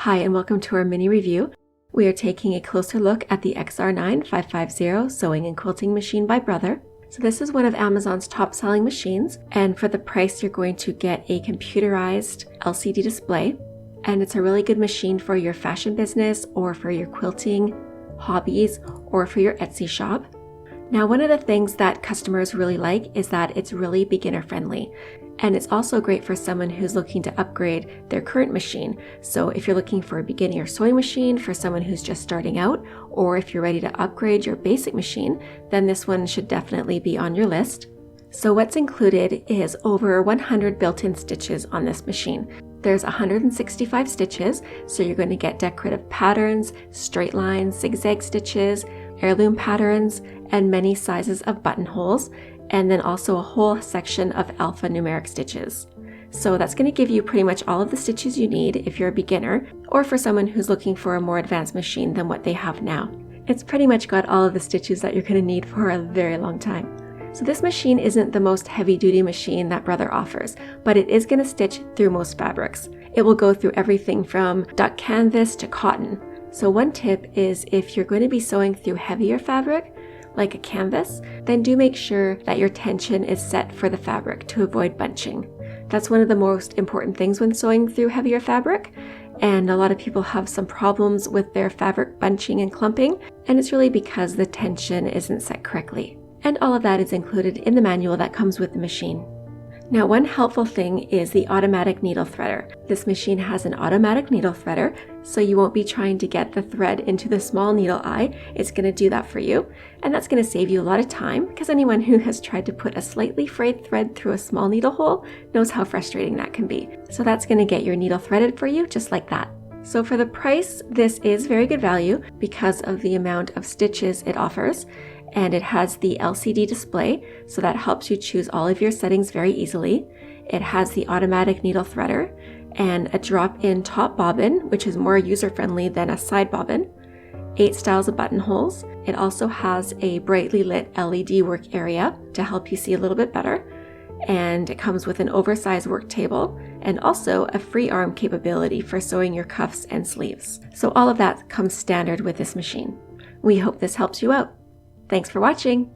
Hi and welcome to our mini review. We are taking a closer look at the XR9550 sewing and quilting machine by Brother. So this is one of Amazon's top selling machines, and for the price you're going to get a computerized LCD display, and it's a really good machine for your fashion business or for your quilting hobbies or for your Etsy shop. Now, one of the things that customers really like is that it's really beginner friendly. And it's also great for someone who's looking to upgrade their current machine. So if you're looking for a beginner sewing machine for someone who's just starting out, or if you're ready to upgrade your basic machine, then this one should definitely be on your list. So what's included is over 100 built-in stitches on this machine. There's 165 stitches, so you're going to get decorative patterns, straight lines, zigzag stitches, heirloom patterns, and many sizes of buttonholes, and then also a whole section of alphanumeric stitches. So that's going to give you pretty much all of the stitches you need if you're a beginner or for someone who's looking for a more advanced machine than what they have now. It's pretty much got all of the stitches that you're going to need for a very long time. So this machine isn't the most heavy-duty machine that Brother offers, but it is going to stitch through most fabrics. It will go through everything from duck canvas to cotton. So one tip is if you're going to be sewing through heavier fabric, like a canvas, then do make sure that your tension is set for the fabric to avoid bunching. That's one of the most important things when sewing through heavier fabric, and a lot of people have some problems with their fabric bunching and clumping, and it's really because the tension isn't set correctly. And all of that is included in the manual that comes with the machine. Now, one helpful thing is the automatic needle threader. This machine has an automatic needle threader, so you won't be trying to get the thread into the small needle eye. It's going to do that for you, and that's going to save you a lot of time, because anyone who has tried to put a slightly frayed thread through a small needle hole knows how frustrating that can be. So that's going to get your needle threaded for you just like that. So for the price, this is very good value because of the amount of stitches it offers. And it has the LCD display, so that helps you choose all of your settings very easily. It has the automatic needle threader and a drop-in top bobbin, which is more user-friendly than a side bobbin, 8 styles of buttonholes. It also has a brightly lit LED work area to help you see a little bit better. And it comes with an oversized work table and also a free arm capability for sewing your cuffs and sleeves. So all of that comes standard with this machine. We hope this helps you out. Thanks for watching!